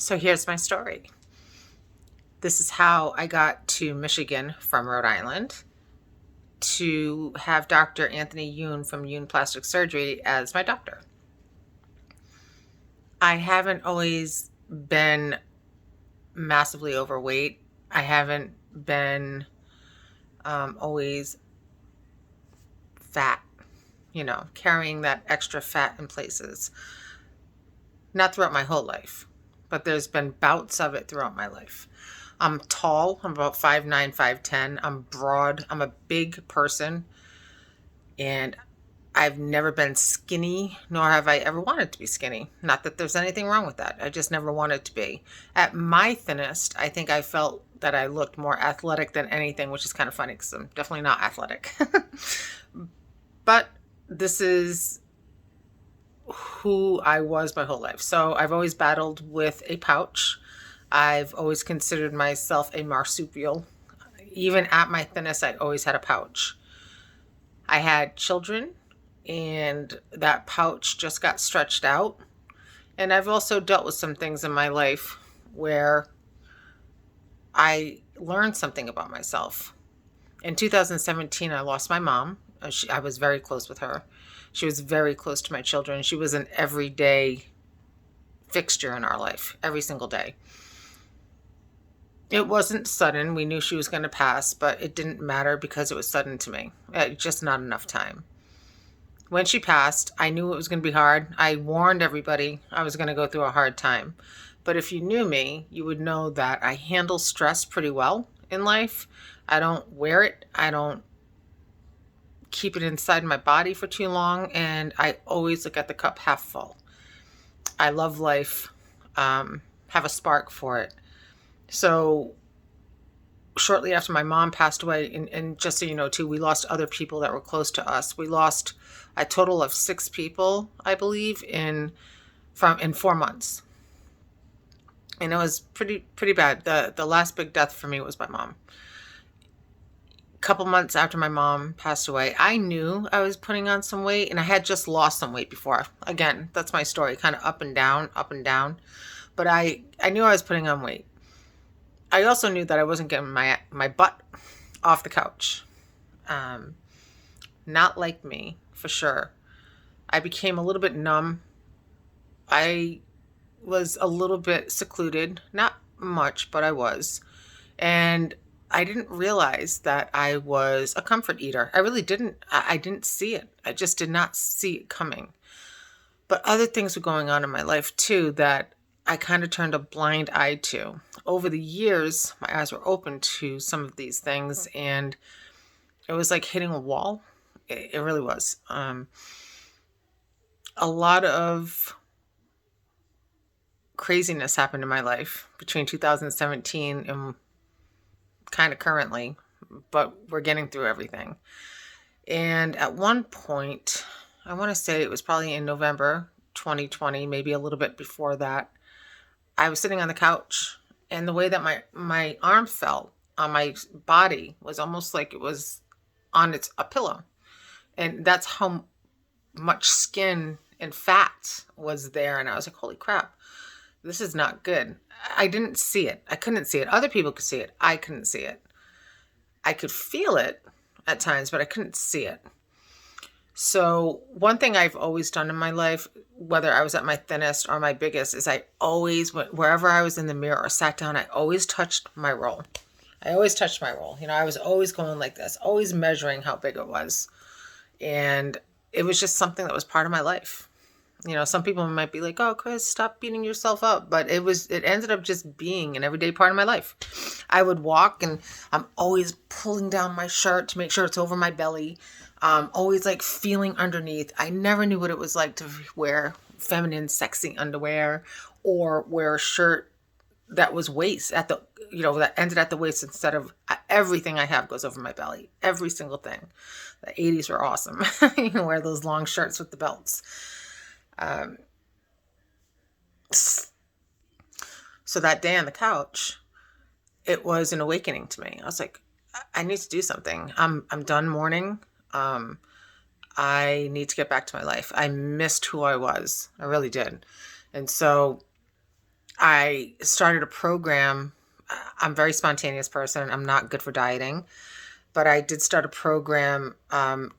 So here's my story. This is how I got to Michigan from Rhode Island to have Dr. Anthony Yoon from Yoon Plastic Surgery as my doctor. I haven't always been massively overweight. I haven't been always fat, carrying that extra fat in places. Not throughout my whole life, but there's been bouts of it throughout my life. I'm tall. I'm about 5'9", 5'10". I'm broad. I'm a big person. And I've never been skinny, nor have I ever wanted to be skinny. Not that there's anything wrong with that. I just never wanted to be. At my thinnest, I think I felt that I looked more athletic than anything, which is kind of funny because I'm definitely not athletic. But this is who I was my whole life. So I've always battled with a pouch. I've always considered myself a marsupial. Even at my thinnest, I always had a pouch. I had children, and that pouch just got stretched out. And I've also dealt with some things in my life where I learned something about myself. In 2017, I lost my mom. I was very close with her. She was very close to my children. She was an everyday fixture in our life, every single day. It wasn't sudden. We knew she was going to pass, but it didn't matter because it was sudden to me. Just not enough time. When she passed, I knew it was going to be hard. I warned everybody I was going to go through a hard time. But if you knew me, you would know that I handle stress pretty well in life. I don't wear it. I don't keep it inside my body for too long. And I always look at the cup half full. I love life, have a spark for it. So shortly after my mom passed away, and just so you know too, we lost other people that were close to us. We lost a total of 6 people, I believe, in 4 months. And it was pretty bad. The last big death for me was my mom. A couple months after my mom passed away, I knew I was putting on some weight, and I had just lost some weight before. Again, that's my story, kind of up and down, up and down. But I knew I was putting on weight. I also knew that I wasn't getting my butt off the couch. Not like me, for sure. I became a little bit numb. I was a little bit secluded. Not much, but I was. And I didn't realize that I was a comfort eater. I really didn't. I didn't see it. I just did not see it coming. But other things were going on in my life too that I kind of turned a blind eye to. Over the years, my eyes were open to some of these things, and it was like hitting a wall. It really was. A lot of craziness happened in my life between 2017 and kind of currently, but we're getting through everything. And at one point, I want to say it was probably in November 2020, maybe a little bit before that, I was sitting on the couch, and the way that my arm felt on my body was almost like it was on a pillow. And that's how much skin and fat was there. And I was like, holy crap, this is not good. I didn't see it. I couldn't see it. Other people could see it. I couldn't see it. I could feel it at times, but I couldn't see it. So one thing I've always done in my life, whether I was at my thinnest or my biggest, is I always went, wherever I was in the mirror or sat down, I always touched my roll. I always touched my roll. I was always going like this, always measuring how big it was. And it was just something that was part of my life. Some people might be like, oh, Chris, stop beating yourself up. But it ended up just being an everyday part of my life. I would walk and I'm always pulling down my shirt to make sure it's over my belly. Always like feeling underneath. I never knew what it was like to wear feminine, sexy underwear or wear a shirt that was waist at the, that ended at the waist instead of everything I have goes over my belly. Every single thing. The 80s were awesome. You can wear those long shirts with the belts. So that day on the couch, it was an awakening to me. I was like, I need to do something. I'm done mourning. I need to get back to my life. I missed who I was. I really did. And so I started a program. I'm a very spontaneous person. I'm not good for dieting, but I did start a program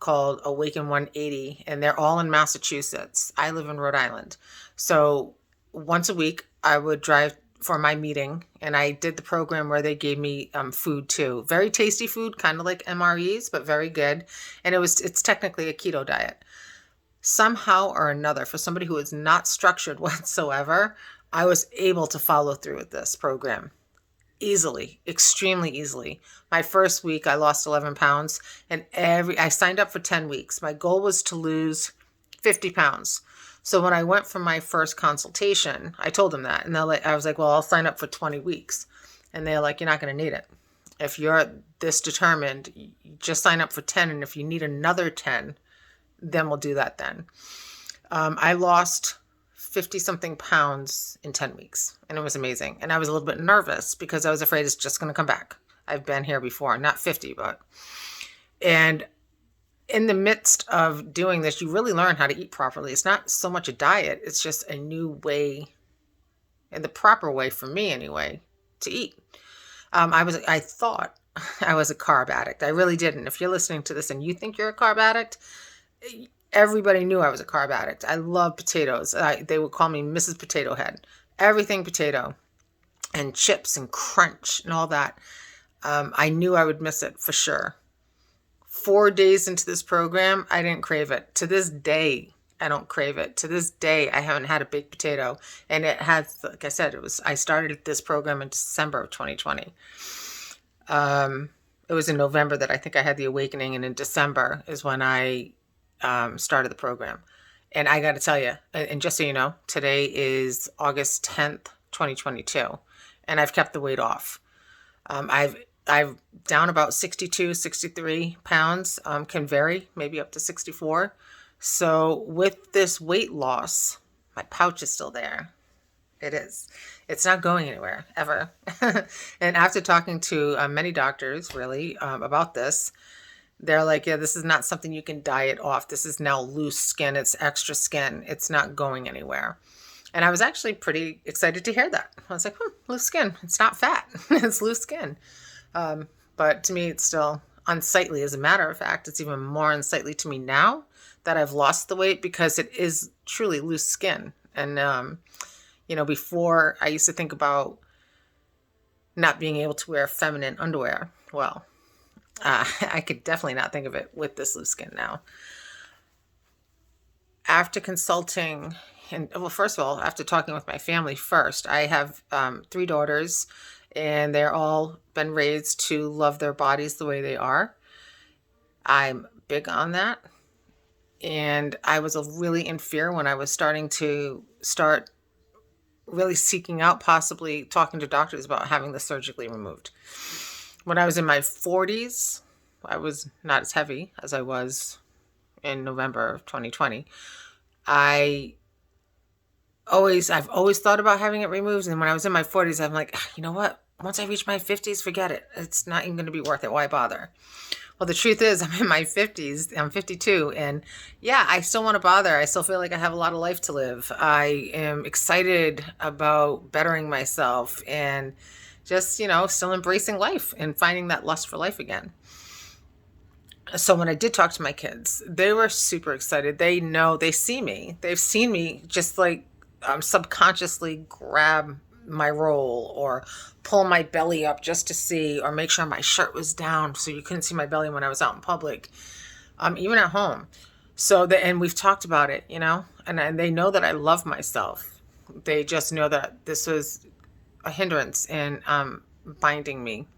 called Awaken 180, and they're all in Massachusetts. I live in Rhode Island. So once a week, I would drive for my meeting, and I did the program where they gave me food too. Very tasty food, kind of like MREs, but very good. And it's technically a keto diet. Somehow or another, for somebody who is not structured whatsoever, I was able to follow through with this program easily, extremely easily. My first week, I lost 11 pounds, and I signed up for 10 weeks. My goal was to lose 50 pounds. So when I went for my first consultation, I told them that, and I was like, well, I'll sign up for 20 weeks. And they're like, you're not going to need it. If you're this determined, you just sign up for 10. And if you need another 10, then we'll do that then. I lost 50 something pounds in 10 weeks, and it was amazing. And I was a little bit nervous because I was afraid it's just going to come back. I've been here before, not 50, and in the midst of doing this, you really learn how to eat properly. It's not so much a diet. It's just a new way, and the proper way for me anyway, to eat. I thought I was a carb addict. I really didn't. If you're listening to this and you think you're a carb addict, everybody knew I was a carb addict. I love potatoes. They would call me Mrs. Potato Head. Everything potato and chips and crunch and all that. I knew I would miss it for sure. 4 days into this program, I didn't crave it. To this day, I don't crave it. To this day, I haven't had a baked potato. And it has, like I said, I started this program in December of 2020. It was in November that I think I had the awakening, and in December is when I started the program. And I got to tell you, and just so you know, today is August 10th, 2022, and I've kept the weight off. I've down about 62, 63 pounds, can vary, maybe up to 64. So with this weight loss, my pouch is still there. It is. It's not going anywhere, ever. And after talking to many doctors, really, about this, they're like, yeah, this is not something you can diet off. This is now loose skin. It's extra skin. It's not going anywhere. And I was actually pretty excited to hear that. I was like, loose skin. It's not fat. It's loose skin. But to me, it's still unsightly. As a matter of fact, it's even more unsightly to me now that I've lost the weight, because it is truly loose skin. And, before I used to think about not being able to wear feminine underwear. Well, I could definitely not think of it with this loose skin now. After consulting, first of all, after talking with my family first, I have 3 daughters, and they're all been raised to love their bodies the way they are. I'm big on that. And I was really in fear when I was starting to really seeking out, possibly talking to doctors about having this surgically removed. When I was in my 40s, I was not as heavy as I was in November of 2020. I've always thought about having it removed. And when I was in my 40s, I'm like, you know what? Once I reach my 50s, forget it. It's not even going to be worth it. Why bother? Well, the truth is, I'm in my 50s. I'm 52. And yeah, I still want to bother. I still feel like I have a lot of life to live. I am excited about bettering myself and just, still embracing life and finding that lust for life again. So when I did talk to my kids, they were super excited. They know, they see me. They've seen me just like subconsciously grab my roll or pull my belly up just to see, or make sure my shirt was down so you couldn't see my belly when I was out in public, even at home. So and we've talked about it, and they know that I love myself. They just know that this was a hindrance in binding me.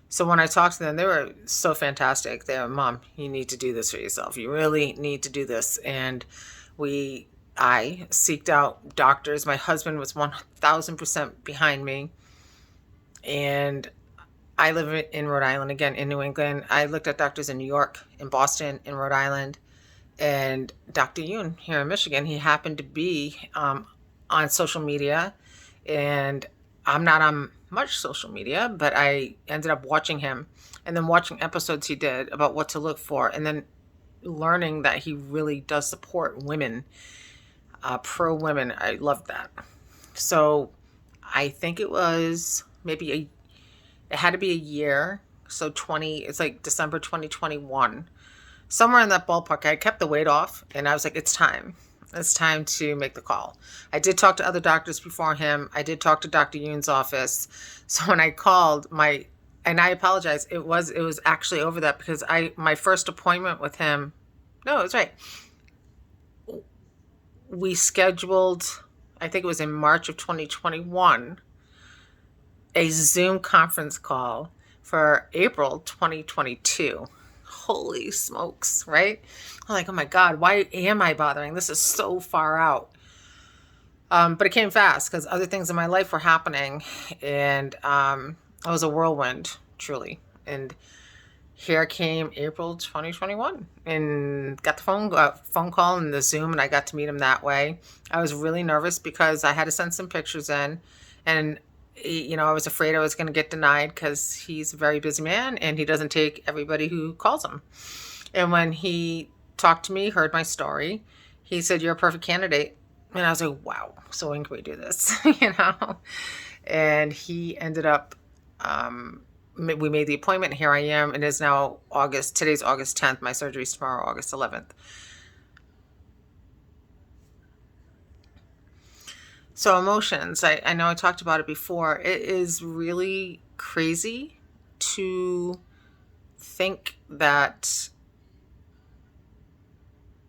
So when I talked to them, they were so fantastic. They were, Mom, you need to do this for yourself. You really need to do this. And I seeked out doctors. My husband was 1,000% behind me. And I live in Rhode Island, again, in New England. I looked at doctors in New York, in Boston, in Rhode Island. And Dr. Yoon here in Michigan, he happened to be on social media. And I'm not on much social media, but I ended up watching him and then watching episodes he did about what to look for, and then learning that he really does support women, pro women. I loved that. So I think it was maybe it had to be a year. So it's like December 2021. Somewhere in that ballpark, I kept the weight off and I was like, it's time. It's time to make the call. I did talk to other doctors before him. I did talk to Dr. Yoon's office. So when I called and I apologize, it was actually over that because my first appointment with him, no, it was right. We scheduled, I think it was in March of 2021, a Zoom conference call for April 2022. Holy smokes, right? I'm like, oh my God, why am I bothering? This is so far out. But it came fast because other things in my life were happening, and I was a whirlwind, truly. And here came April 2021, and got the phone call and the Zoom, and I got to meet him that way. I was really nervous because I had to send some pictures in, and I was afraid I was going to get denied because he's a very busy man and he doesn't take everybody who calls him. And when he talked to me, heard my story, he said, "You're a perfect candidate." And I was like, wow, so when can we do this? And he ended up, we made the appointment, and here I am. It is now today's August 10th. My surgery's tomorrow, August 11th. So emotions, I know I talked about it before. It is really crazy to think that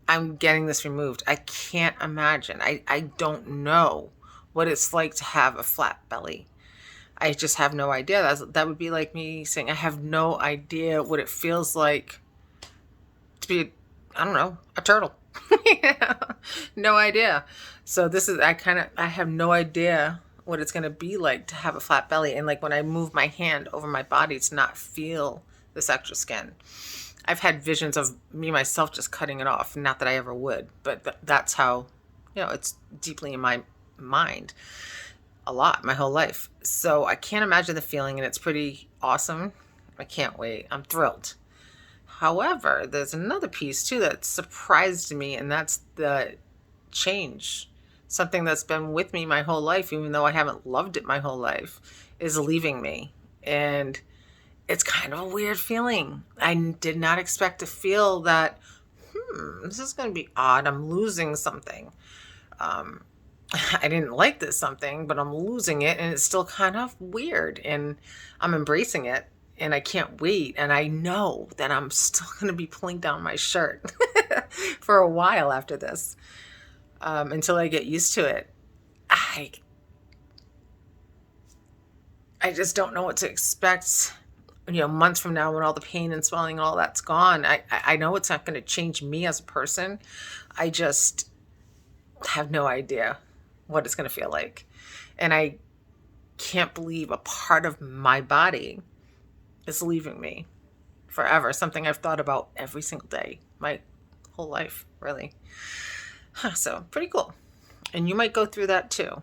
I'm getting this removed. I can't imagine. I don't know what it's like to have a flat belly. I just have no idea. That would be like me saying I have no idea what it feels like to be, I don't know, a turtle. No idea. So I have no idea what it's going to be like to have a flat belly. And like when I move my hand over my body to not feel this extra skin. I've had visions of me myself just cutting it off. Not that I ever would, but that's how, it's deeply in my mind a lot, my whole life. So I can't imagine the feeling, and it's pretty awesome. I can't wait. I'm thrilled. However, there's another piece too that surprised me, and that's the change. Something that's been with me my whole life, even though I haven't loved it my whole life, is leaving me. And it's kind of a weird feeling. I did not expect to feel that, this is going to be odd. I'm losing something. I didn't like this something, but I'm losing it, and it's still kind of weird, and I'm embracing it, and I can't wait. And I know that I'm still going to be pulling down my shirt for a while after this, until I get used to it. I just don't know what to expect. Months from now when all the pain and swelling and all that's gone. I know it's not going to change me as a person. I just have no idea what it's going to feel like. And I can't believe a part of my body is leaving me forever. Something I've thought about every single day, my whole life, really. So pretty cool. And you might go through that too.